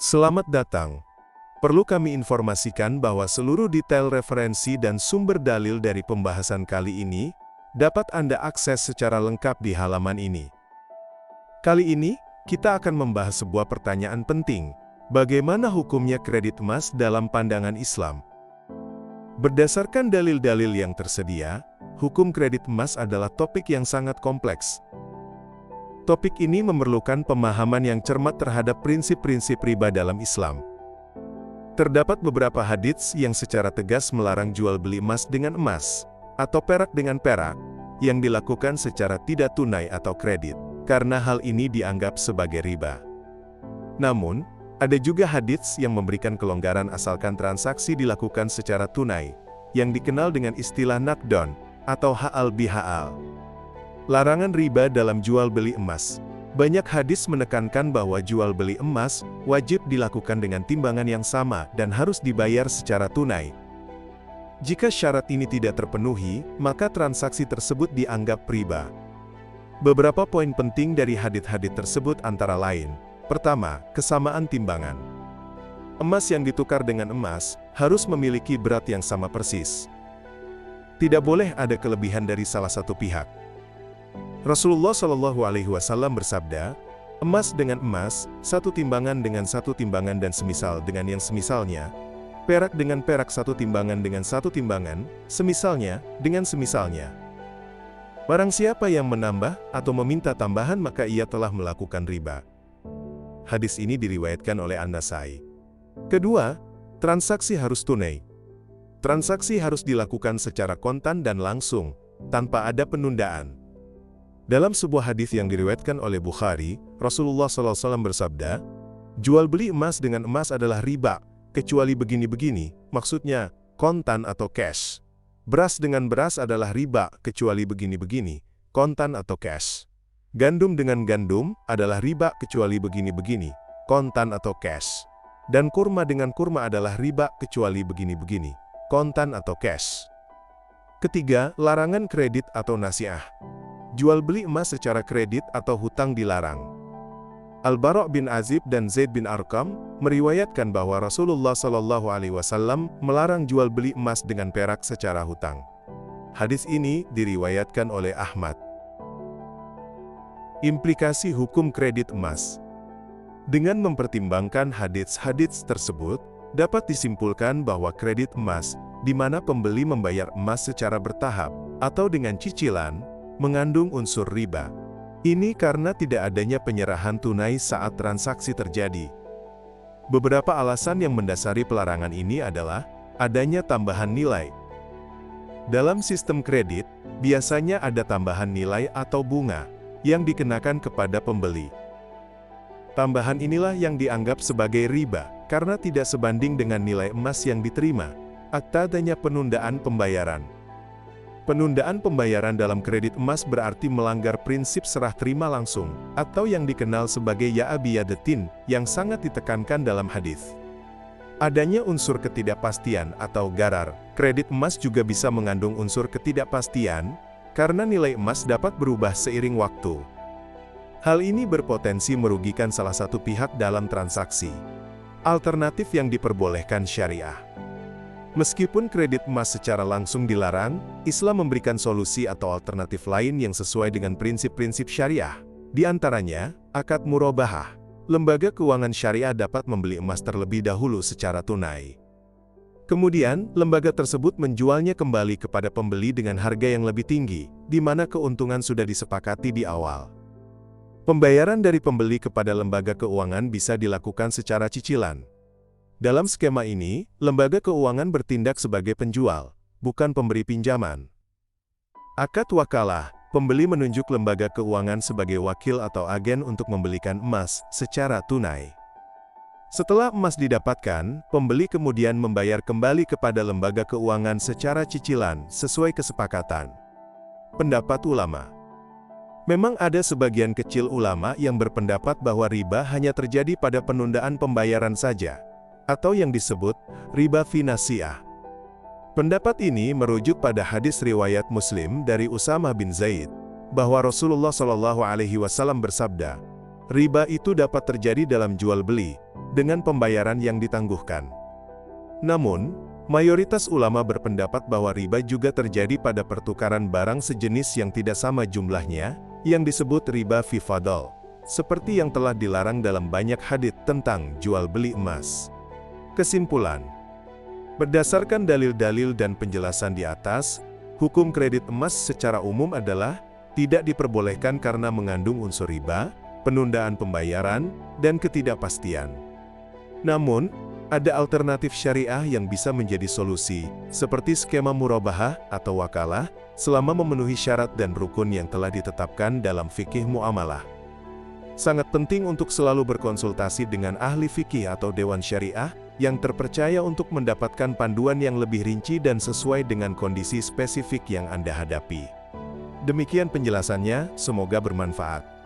Selamat datang. Perlu kami informasikan bahwa seluruh detail referensi dan sumber dalil dari pembahasan kali ini dapat Anda akses secara lengkap di halaman ini. Kali ini, kita akan membahas sebuah pertanyaan penting. Bagaimana hukumnya kredit emas dalam pandangan Islam? Berdasarkan dalil-dalil yang tersedia, hukum kredit emas adalah topik yang sangat kompleks. Topik ini memerlukan pemahaman yang cermat terhadap prinsip-prinsip riba dalam Islam. Terdapat beberapa hadits yang secara tegas melarang jual beli emas dengan emas, atau perak dengan perak, yang dilakukan secara tidak tunai atau kredit, karena hal ini dianggap sebagai riba. Namun, ada juga hadits yang memberikan kelonggaran asalkan transaksi dilakukan secara tunai, yang dikenal dengan istilah nakdon, atau ha'al biha'al. Larangan riba dalam jual beli emas. Banyak hadis menekankan bahwa jual beli emas wajib dilakukan dengan timbangan yang sama dan harus dibayar secara tunai. Jika syarat ini tidak terpenuhi, maka transaksi tersebut dianggap riba. Beberapa poin penting dari hadits-hadits tersebut antara lain. Pertama, kesamaan timbangan. Emas yang ditukar dengan emas harus memiliki berat yang sama persis. Tidak boleh ada kelebihan dari salah satu pihak. Rasulullah Shallallahu Alaihi Wasallam bersabda, emas dengan emas, satu timbangan dengan satu timbangan dan semisal dengan yang semisalnya, perak dengan perak satu timbangan dengan satu timbangan, semisalnya dengan semisalnya. Barang siapa yang menambah atau meminta tambahan maka ia telah melakukan riba. Hadis ini diriwayatkan oleh An-Nasai. Kedua, transaksi harus tunai. Transaksi harus dilakukan secara kontan dan langsung, tanpa ada penundaan. Dalam sebuah hadis yang diriwayatkan oleh Bukhari, Rasulullah SAW bersabda, jual beli emas dengan emas adalah riba, kecuali begini-begini, maksudnya kontan atau cash. Beras dengan beras adalah riba, kecuali begini-begini, kontan atau cash. Gandum dengan gandum adalah riba, kecuali begini-begini, kontan atau cash. Dan kurma dengan kurma adalah riba, kecuali begini-begini, kontan atau cash. Ketiga, larangan kredit atau nasiah. Jual beli emas secara kredit atau hutang dilarang. Al-Bara' bin Azib dan Zaid bin Arqam meriwayatkan bahwa Rasulullah Shallallahu Alaihi Wasallam melarang jual beli emas dengan perak secara hutang. Hadis ini diriwayatkan oleh Ahmad. Implikasi hukum kredit emas. Dengan mempertimbangkan hadits-hadits tersebut, dapat disimpulkan bahwa kredit emas, di mana pembeli membayar emas secara bertahap atau dengan cicilan, mengandung unsur riba. Ini karena tidak adanya penyerahan tunai saat transaksi terjadi. Beberapa alasan yang mendasari pelarangan ini adalah adanya tambahan nilai. Dalam sistem kredit, biasanya ada tambahan nilai atau bunga yang dikenakan kepada pembeli. Tambahan inilah yang dianggap sebagai riba karena tidak sebanding dengan nilai emas yang diterima, atau adanya penundaan pembayaran. Penundaan pembayaran dalam kredit emas berarti melanggar prinsip serah terima langsung, atau yang dikenal sebagai ya'abiyadatin, yang sangat ditekankan dalam hadis. Adanya unsur ketidakpastian atau gharar. Kredit emas juga bisa mengandung unsur ketidakpastian, karena nilai emas dapat berubah seiring waktu. Hal ini berpotensi merugikan salah satu pihak dalam transaksi. Alternatif yang diperbolehkan syariah. Meskipun kredit emas secara langsung dilarang, Islam memberikan solusi atau alternatif lain yang sesuai dengan prinsip-prinsip syariah. Di antaranya, akad murabahah. Lembaga keuangan syariah dapat membeli emas terlebih dahulu secara tunai. Kemudian, lembaga tersebut menjualnya kembali kepada pembeli dengan harga yang lebih tinggi, di mana keuntungan sudah disepakati di awal. Pembayaran dari pembeli kepada lembaga keuangan bisa dilakukan secara cicilan. Dalam skema ini, lembaga keuangan bertindak sebagai penjual, bukan pemberi pinjaman. Akad wakalah, pembeli menunjuk lembaga keuangan sebagai wakil atau agen untuk membelikan emas secara tunai. Setelah emas didapatkan, pembeli kemudian membayar kembali kepada lembaga keuangan secara cicilan sesuai kesepakatan. Pendapat ulama. Memang ada sebagian kecil ulama yang berpendapat bahwa riba hanya terjadi pada penundaan pembayaran saja, atau yang disebut riba fi nasiah. Pendapat ini merujuk pada hadis riwayat Muslim dari Usamah bin Zaid, bahwa Rasulullah Shallallahu Alaihi Wasallam bersabda, riba itu dapat terjadi dalam jual beli, dengan pembayaran yang ditangguhkan. Namun, mayoritas ulama berpendapat bahwa riba juga terjadi pada pertukaran barang sejenis yang tidak sama jumlahnya, yang disebut riba fi fadl, seperti yang telah dilarang dalam banyak hadits tentang jual beli emas. Kesimpulan: berdasarkan dalil-dalil dan penjelasan di atas, hukum kredit emas secara umum adalah tidak diperbolehkan karena mengandung unsur riba, penundaan pembayaran, dan ketidakpastian. Namun, ada alternatif syariah yang bisa menjadi solusi, seperti skema murabahah atau wakalah, selama memenuhi syarat dan rukun yang telah ditetapkan dalam fikih muamalah. Sangat penting untuk selalu berkonsultasi dengan ahli fikih atau dewan syariah yang terpercaya untuk mendapatkan panduan yang lebih rinci dan sesuai dengan kondisi spesifik yang Anda hadapi. Demikian penjelasannya, semoga bermanfaat.